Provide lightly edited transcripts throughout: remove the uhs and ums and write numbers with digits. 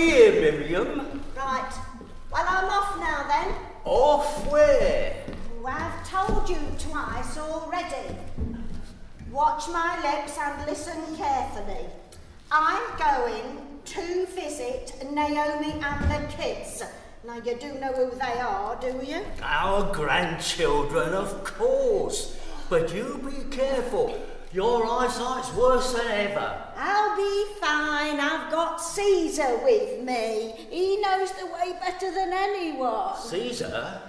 here, Miriam. Right. Well, I'm off now then. Off where? Oh, I've told you twice already. Watch my lips and listen carefully. I'm going to visit Naomi and the kids. Now, you do know who they are, do you? Our grandchildren, of course. But you be careful. Your eyesight's worse than ever. I'll be fine. I've got Caesar with me. He knows the way better than anyone. Caesar?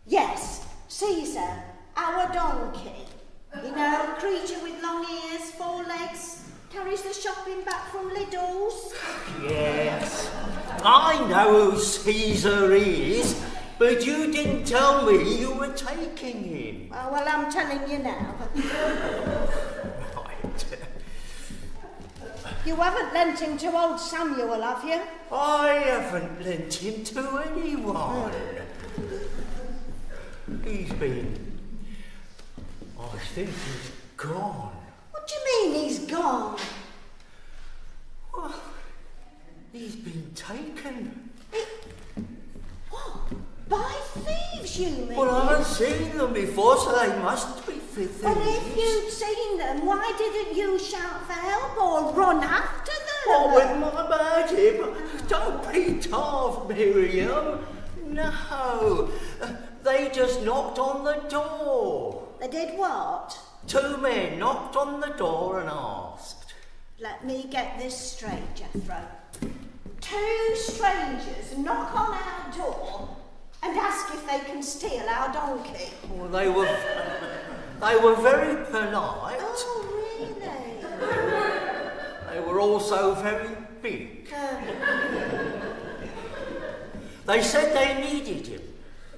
Yes, Caesar, our donkey. You know, creature with long ears, 4 legs, carries the shopping back from Lidl's. Yes, I know who Caesar is, but you didn't tell me you were taking him. Oh, well, I'm telling you now. Right. You haven't lent him to old Samuel, have you? I haven't lent him to anyone. He's been... I think he's gone. What do you mean he's gone? Well, he's been taken. What? By thieves, you mean? Well, I haven't seen them before, so they must be for thieves. Well, if you'd seen them, why didn't you shout for help or run after them? Oh, with my bad hip. Don't be daft, Miriam. No, they just knocked on the door. They did what? 2 men knocked on the door and asked. Let me get this straight, Jethro. 2 strangers knock on our door and ask if they can steal our donkey. Well, they were very polite. Oh, really? They were also very big. They said they needed him.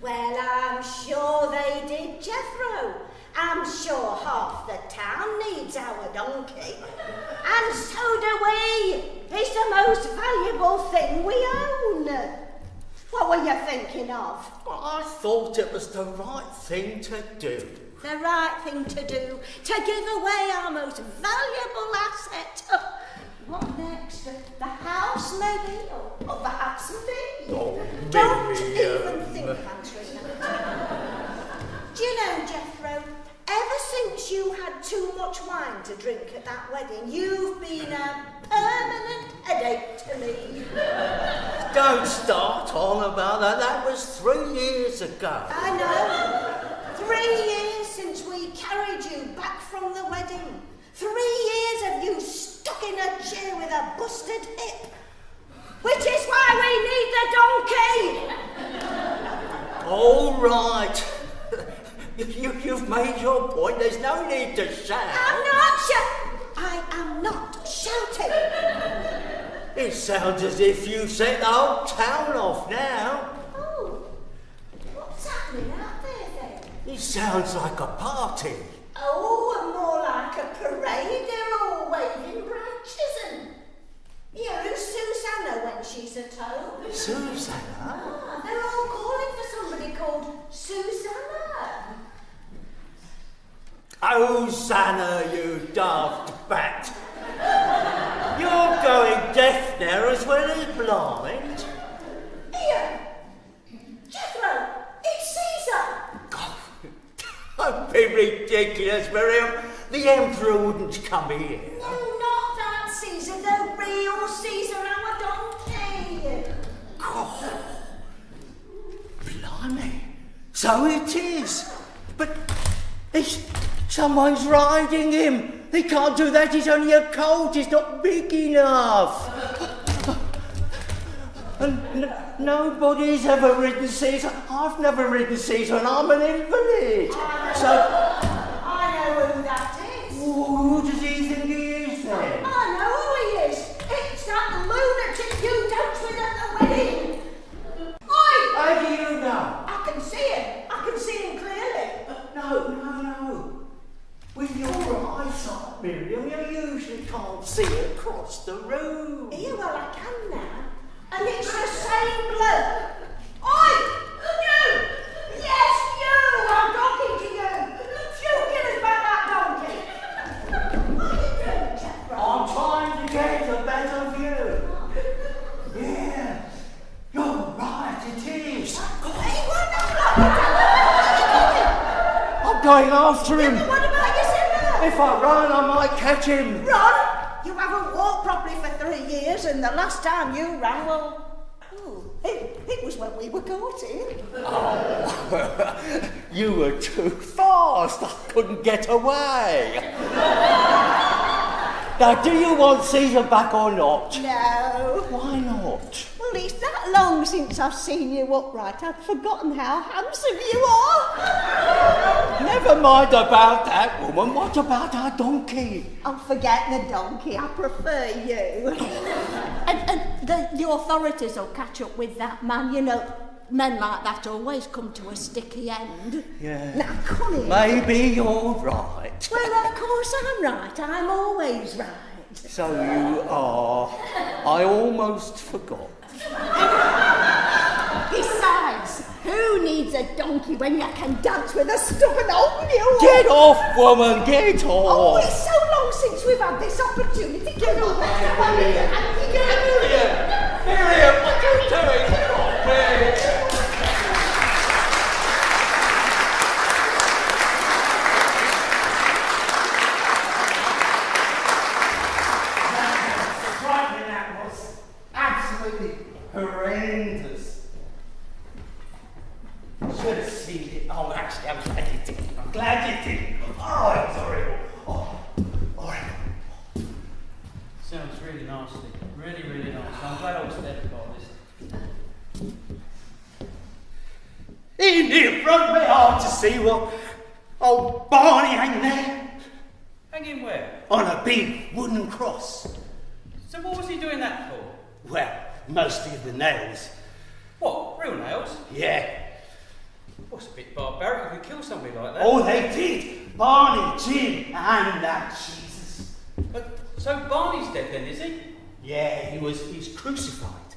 Well, I'm sure they did, Jethro. I'm sure half the town needs our donkey. And so do we. It's the most valuable thing we own. What were you thinking of? Well, I thought it was the right thing to do. The right thing to do, to give away our most valuable asset. What next? The house, maybe? Or perhaps me? Oh, Don't Miriam. even think, Angelina. Do you know, Jethro, ever since you had too much wine to drink at that wedding, you've been a permanent headache to me. Don't start on about that. That was 3 years ago. I know. 3 years since we carried you back from the wedding. 3 years of you stuck in a chair with a busted hip. Which is why we need the donkey. All right. You've made your point. There's no need to shout. I am not shouting. It sounds as if you set the whole town off now. Oh, what's happening out there then? It sounds like a party. Oh, more like a parade. They're all waving branches and... Yeah, who's Susanna when she's at home? Susanna? Ah, they're all calling for somebody called Susanna. Oh, Susanna, you daft bat. You're going deaf now as well as blind. Here, Jethro, it's Caesar. Don't be ridiculous, Miriam. The Emperor wouldn't come here. No, not that Caesar, the real Caesar, our donkey. God. Blimey. So it is. But someone's riding him. He can't do that. He's only a colt. He's not big enough. And nobody's ever ridden Caesar. I've never ridden Caesar and I'm an invalid. I know who that is. Who does he think he is then? I know who he is. It's that lunatic you dealt with at the wedding. Oi! How do you know? I can see him. I can see him clearly. No. With your eyesight, Miriam, you usually can't see across the room. Yeah, well, I can now. And it's the same bloke. Oi! You! Yes, you! I'm talking to you. going after him. Yeah, but what about your zipper? If I run, I might catch him. Run? You haven't walked properly for 3 years, and the last time you ran, well, it was when we were courting. Oh, you were too fast. I couldn't get away. Now, do you want Caesar back or not? No. Why not? Well, it's that long since I've seen you upright, I've forgotten how handsome you are. Never mind about that, woman. What about our donkey? I'll forget the donkey. I prefer you. and the authorities will catch up with that man. You know, men like that always come to a sticky end. Yeah. Now, come here. Maybe you're right. Well, of course I'm right. I'm always right. So you are. I almost forgot. Besides, who needs a donkey when you can dance with a stubborn old mule? Get off, woman, get Oh, off. it's so long since we've had this opportunity. Get on, Miriam, what are you doing? Frightening that was. Absolutely horrendous. Should have seen it. Oh, actually, I'm glad you did. I'm glad you did. Oh, it was horrible. Oh, horrible. Sounds really nasty. Really, really nasty. I'm glad I was there for this. He near broke my heart to see what old Barney hanging there Hanging where? on a big wooden cross. So what was he doing that for? Well, mostly the nails. What, real nails? Yeah. What's a bit barbaric? You could kill somebody like that. Oh, they did. Barney, Jim, and that Jesus. But, so Barney's dead then, is he? Yeah, he's crucified.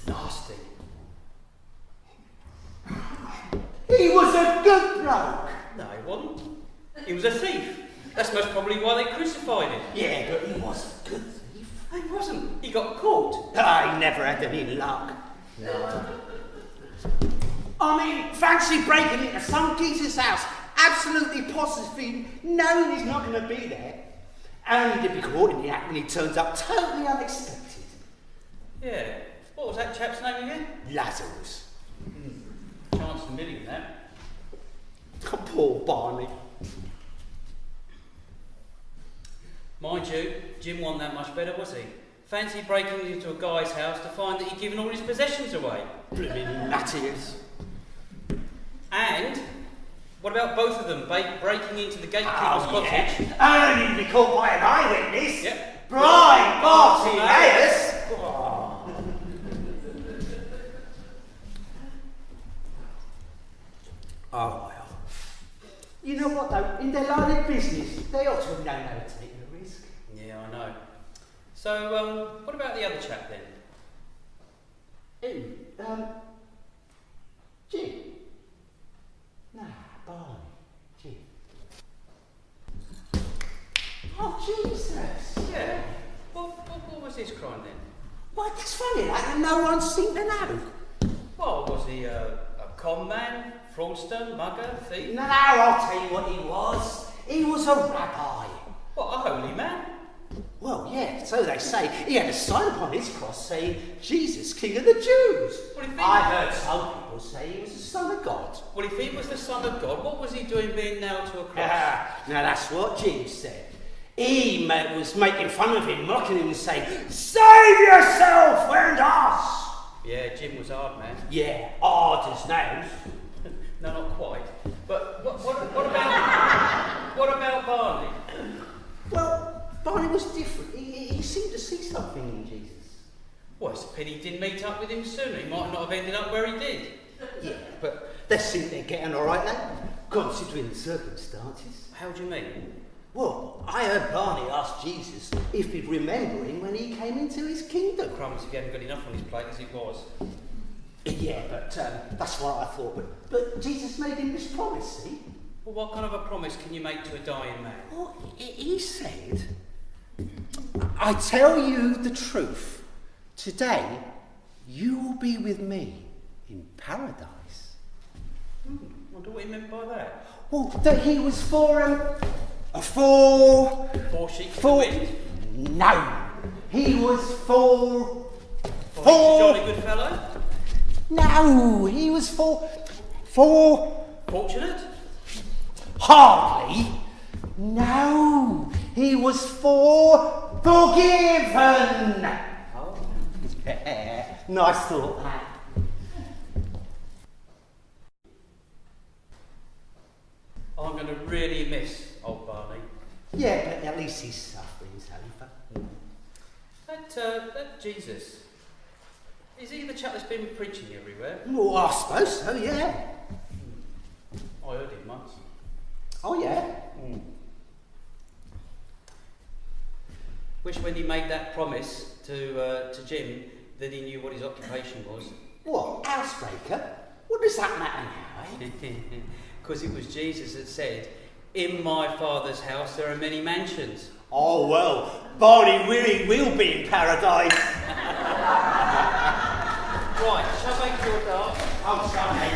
Nasty. He was a good bloke. No, he wasn't. He was a thief. That's most probably why they crucified him. Yeah, but he was a good thief. He wasn't. He got caught. I never had any luck. No. I mean, fancy breaking into some geezer's house, absolutely positively knowing he's not going to be there, only to be caught in the act when he turns up totally unexpected. Yeah. What was that chap's name again? Lazarus. Chance a million, that. Poor Barney. Mind you, Jim wasn't that much better, was he? Fancy breaking into a guy's house to find that he'd given all his possessions away. Blimmin' Matthias. And what about both of them breaking into the gatekeeper's cottage? Yeah. Only to be caught by an eyewitness. Yep. Brian Bartimaeus. Oh, well. You know what, though? In their line of business, they ought to have known how to take the risk. Yeah, I know. So, what about the other chap then? Who? Jim? Nah, Barney. Jim. Oh, Jesus. Yeah. What was his crime then? Why, that's funny, like, and no one seemed to know. Well, was he a con man, fraudster, mugger, thief? No, I'll tell you what he was. He was a rabbi. What, a holy man? Well, yeah, so they say. He had a sign upon his cross saying, Jesus, King of the Jews. What do you think? I heard some people say he was the Son of God. Well, if he was the Son of God, what was he doing being nailed to a cross? Now that's what Jim said. He was making fun of him, mocking him and saying, save yourself and us. Yeah, Jim was hard, man. Yeah, hard as nails. No, not quite. But what about Barney? Well, Barney was different. He seemed to see something in Jesus. Well, it's a pity he didn't meet up with him sooner. He might not have ended up where he did. Yeah, but they seem they're getting all right now, considering the circumstances. How do you mean? Well, I heard Barney ask Jesus if he'd remember him when he came into his kingdom. Crumbs if he hadn't got enough on his plate as it was. Yeah, but that's what I thought. But Jesus made him this promise, see? Well, what kind of a promise can you make to a dying man? Well, he said, I tell you the truth. Today, you will be with me in paradise. Wonder what he meant by that. Well, that he was for Four sheep to the wind. No, he was for. He's a jolly good fellow. No, he was for. Fortunate. Hardly. No, he was forgiven. Oh. Nice thought, that. I'm going to really miss old Barney. Yeah, but at least he's suffering, Salifa. That Jesus. Is he the chap that's been preaching everywhere? Well, I suppose so, yeah. I heard him once. Oh, yeah? Wish when he made that promise to Jim that he knew what his occupation was. What, housebreaker? What does that matter now, eh? Because it was Jesus that said, "In my Father's house there are many mansions." Oh, well, Barney really will be in paradise. Right, shall I make your dart? I'm sorry.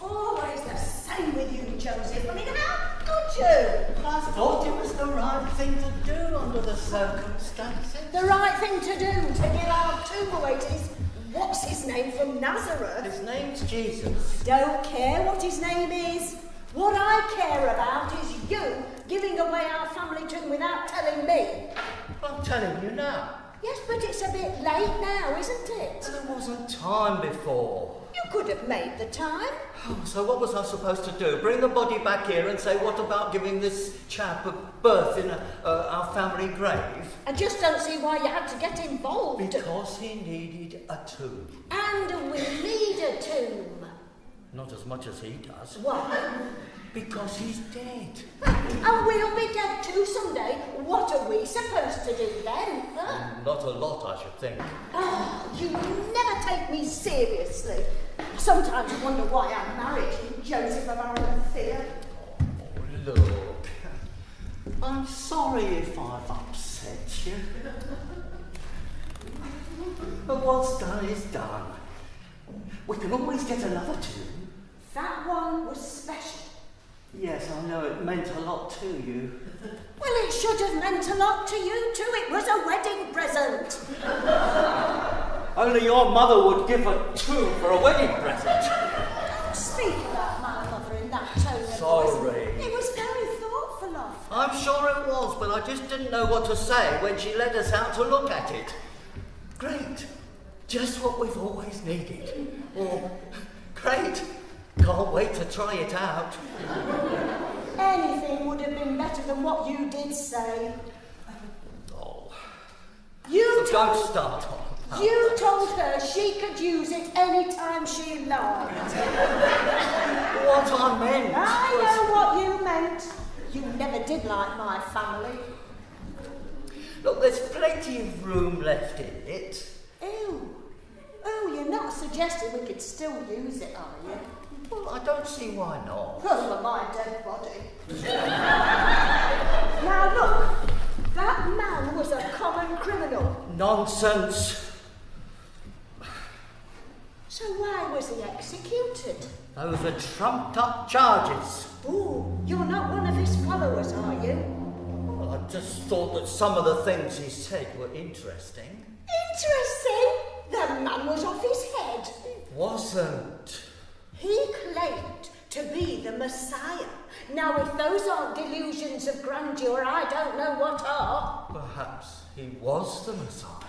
Always the same with you, Joseph. I mean, how could you? I thought it was the right thing to do under the circumstances. The right thing to do to get our tomb awaited. What's his name from Nazareth? His name's Jesus. Don't care what his name is. What I care about is you giving away our family tomb without telling me. I'm telling you now. Yes, but it's a bit late now, isn't it? There wasn't time before. You could have made the time. Oh, so what was I supposed to do? Bring the body back here and say, what about giving this chap a berth in our family grave? I just don't see why you had to get involved. Because he needed a tomb. And we need a tomb. Not as much as he does. Why? Because he's dead. And we'll be dead too someday. What are we supposed to do then? Huh? Not a lot, I should think. Oh, you never take me seriously. Sometimes I wonder why I'm married to Joseph of Arimathea. Oh, look. I'm sorry if I've upset you. But what's done is done. We can always get another tomb. That one was special. Yes, I know it meant a lot to you. Well, it should have meant a lot to you too. It was a wedding present. Only your mother would give a tomb for a wedding present. Don't speak about my mother in that tone of Sorry. voice. It was very thoughtful of her. I'm sure it was, but I just didn't know what to say when she led us out to look at it. Great. Just what we've always needed. Or, great. Can't wait to try it out. Anything would have been better than what you did say. Oh. You So don't told, start on that. you told her she could use it any time she liked. What I meant I was... know what you meant. You never did like my family. Look, there's plenty of room left in it. Ew. Oh, you're not suggesting we could still use it, are you? Well, I don't see why not. Oh, for my dead body. Now look, that man was a common criminal. Nonsense. So why was he executed? Those are trumped up charges. Ooh, you're not one of his followers, are you? Well, I just thought that some of the things he said were interesting. Interesting. The man was off his head. Wasn't. He claimed to be the Messiah. Now, if those aren't delusions of grandeur, I don't know what are. Perhaps he was the Messiah.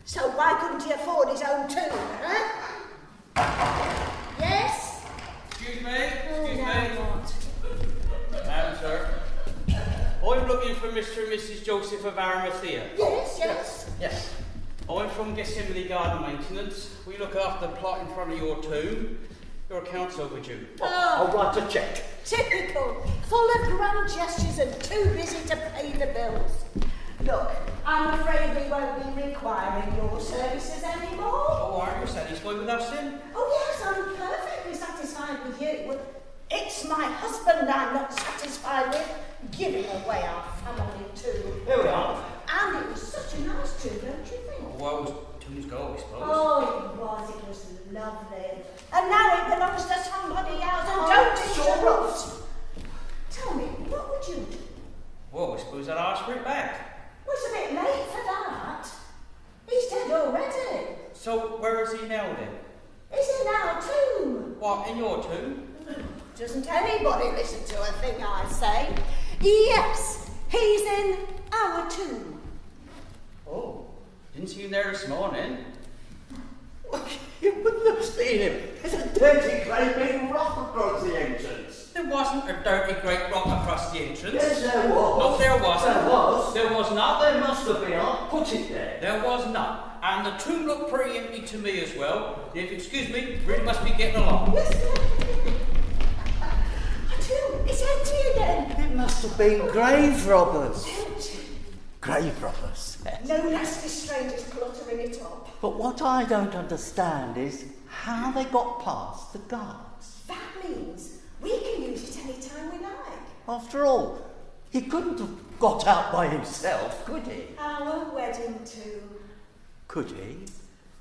So why couldn't he afford his own tomb, huh? Yes? Excuse me. Now Sir. I'm looking for Mr. and Mrs. Joseph of Arimathea. Yes. Yes. I'm from Gethsemane Garden Maintenance. We look after the plot in front of your tomb. Your account's overdue. I'll write a cheque. Typical. Full of grand gestures and too busy to pay the bills. Look, I'm afraid we won't be requiring your services anymore. Oh, aren't you satisfied with us then? Oh yes, I'm perfectly satisfied with you. It's my husband I'm not satisfied with, giving away our family tomb. Here we are. And it was such a nice tomb, don't you think? Oh, well, tombs go, I suppose. Oh, it was lovely. So where is he now then? He's in our tomb. What, in your tomb? Doesn't anybody listen to a thing I say? Yes, he's in our tomb. Oh, didn't see him there this morning. You wouldn't have seen him. There's a dirty grey big rock across the entrance. There wasn't a dirty great rock across the entrance. Yes, there was. No, there wasn't. There was. There was not. There must have been. I put it there. There was not. And the tomb looked pretty empty to me as well. If you excuse me, really must be getting along. Yes, our tomb is empty again. It must have been grave robbers. Empty. Grave robbers. No nasty strangers cluttering it up. But what I don't understand is how they got past the guards. That means we can use it any time we like. After all, he couldn't have got out by himself, could he? Our wedding tomb. Could he?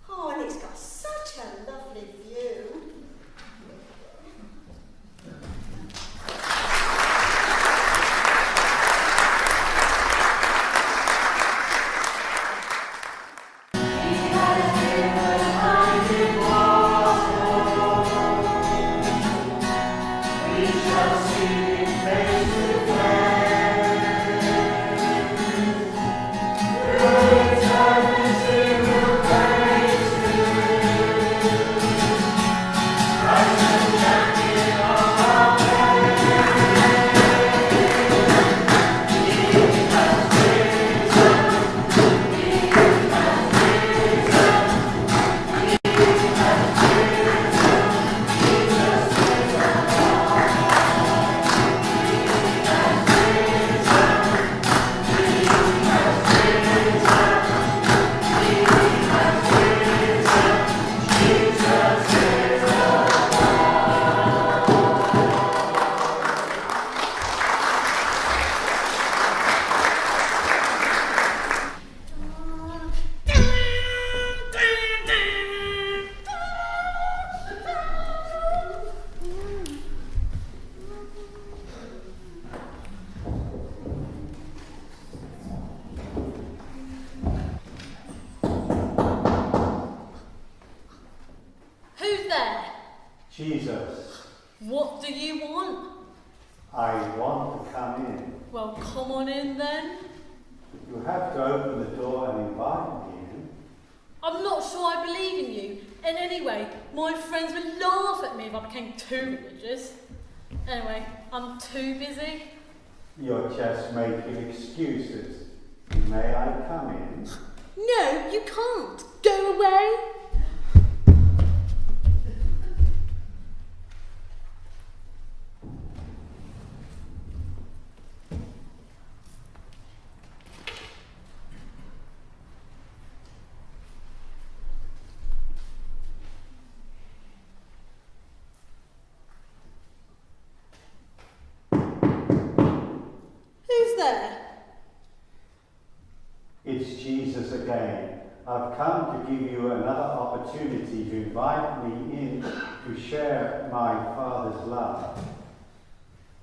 Oh, and it's got such a lovely view. Jesus, What do you want? I want to come in. Well, come on in then. You have to open the door and invite me in. I'm not sure I believe in you. And anyway, my friends would laugh at me if I became too religious. Anyway, I'm too busy. You're just making excuses. May I come in? No, you can't. Go away. Who's there? It's Jesus again. I've come to give you another opportunity to invite me in to share my Father's love.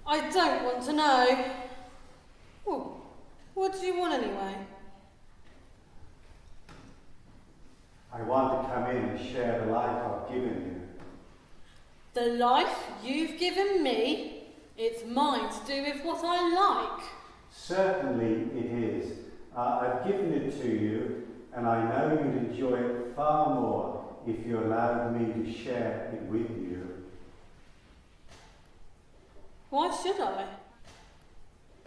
I don't want to know. Well, what do you want anyway? I want to come in and share the life I've given you. The life you've given me, it's mine to do with what I like. Certainly it is. I've given it to you, and I know you'd enjoy it far more if you allowed me to share it with you. Why should I?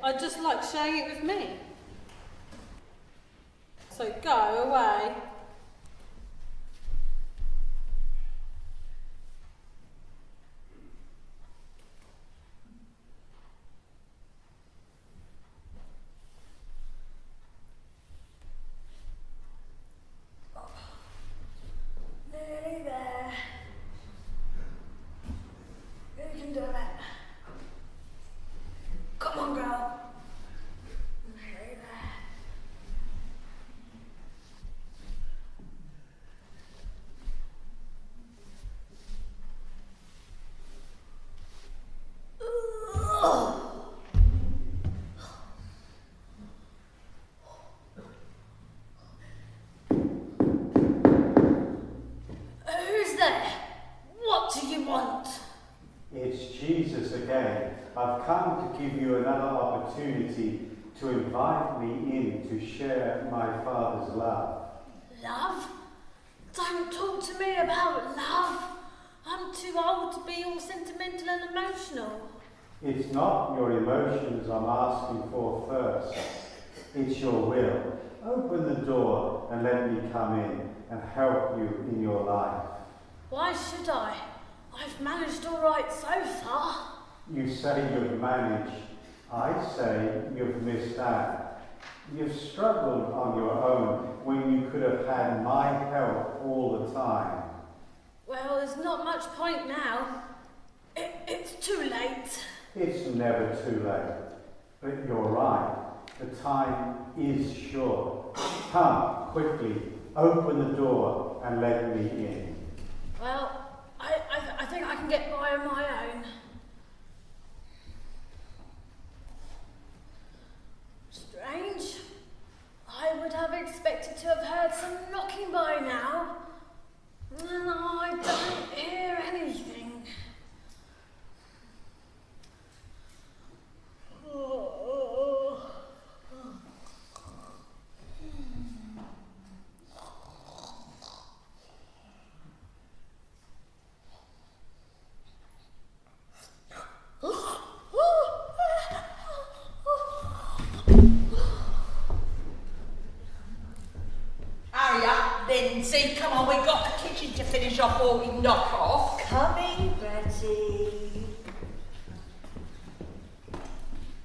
I'd just like sharing it with me. So go away. Nearly there. You can do it. Come on, girl. Nearly there. I've come to give you another opportunity to invite me in to share my Father's love. Love? Don't talk to me about love. I'm too old to be all sentimental and emotional. It's not your emotions I'm asking for first. It's your will. Open the door and let me come in and help you in your life. Why should I? I've managed all right so far. You say you've managed. I say you've missed out. You've struggled on your own when you could have had my help all the time. Well, there's not much point now. It's too late. It's never too late. But you're right. The time is short. Come, quickly, open the door and let me in. Well, I think I can get by on my own. Strange. I would have expected to have heard some knocking by now. And I don't hear anything. Hurry up, Lindsay. Come on, we've got the kitchen to finish off or we knock off. Coming, Betty.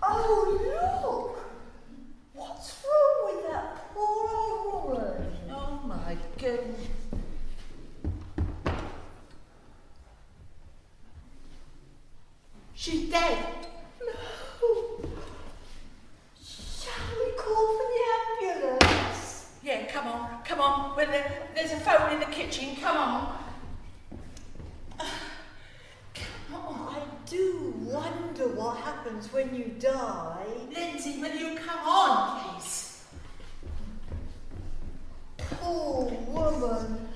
Oh, look! What's wrong with that poor old woman? Oh my goodness. She's dead. No. Shall we call for the ambulance? Yeah, come on, come on. Well, there's a phone in the kitchen. Come on. I do wonder what happens when you die. Lindsay, will you come on, please? Poor woman.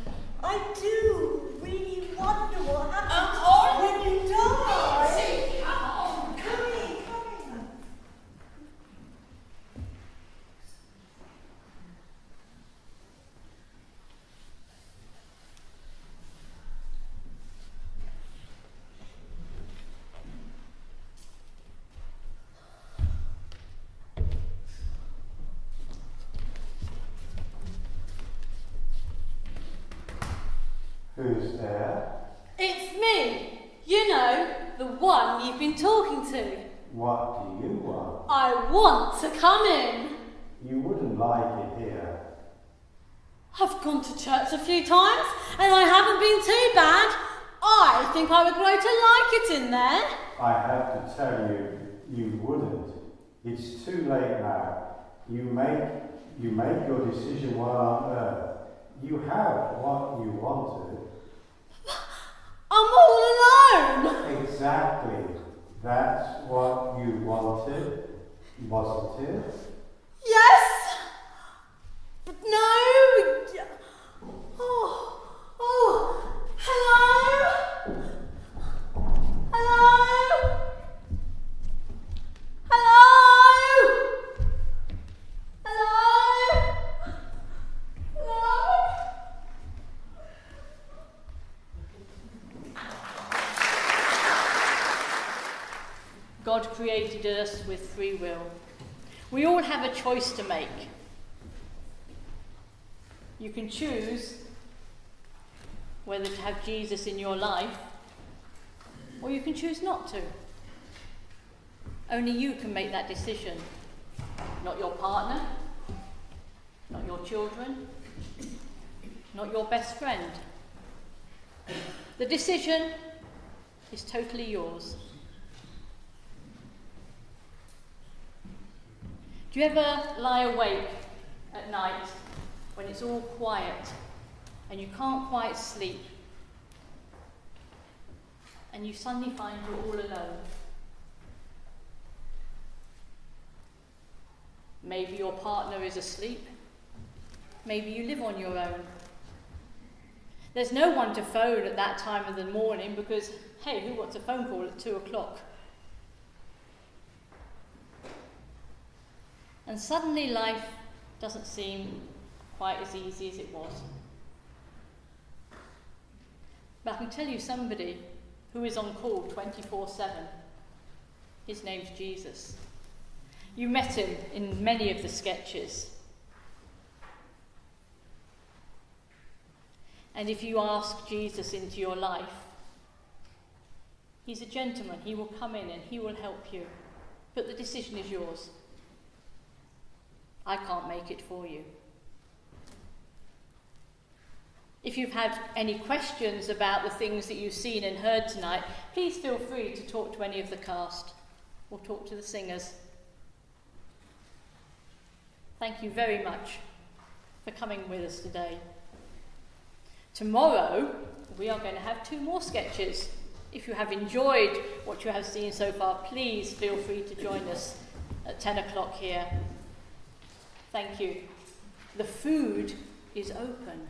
I do really wonder what happens all when you die. Lindsay, come on. Coming. Who's there? It's me. You know, the one you've been talking to. What do you want? I want to come in. You wouldn't like it here. I've gone to church a few times and I haven't been too bad. I think I would grow to like it in there. I have to tell you, you wouldn't. It's too late now. You make your decision while on earth. You have what you wanted. I'm all alone. Exactly. That's what you wanted, wasn't it? Yes. But no. Oh. Hello. Hello. Hello. Hello. Hello. God created us with free will. We all have a choice to make. You can choose whether to have Jesus in your life, or you can choose not to. Only you can make that decision. Not your partner, not your children, not your best friend. The decision is totally yours. Do you ever lie awake at night when it's all quiet and you can't quite sleep and you suddenly find you're all alone? Maybe your partner is asleep. Maybe you live on your own. There's no one to phone at that time of the morning because, hey, who wants a phone call at 2 o'clock? And suddenly life doesn't seem quite as easy as it was. But I can tell you somebody who is on call 24/7. His name's Jesus. You met him in many of the sketches. And if you ask Jesus into your life, he's a gentleman. He will come in and he will help you. But the decision is yours. I can't make it for you. If you've had any questions about the things that you've seen and heard tonight, please feel free to talk to any of the cast or talk to the singers. Thank you very much for coming with us today. Tomorrow, we are going to have 2 more sketches. If you have enjoyed what you have seen so far, please feel free to join us at 10 o'clock here. Thank you. The food is open.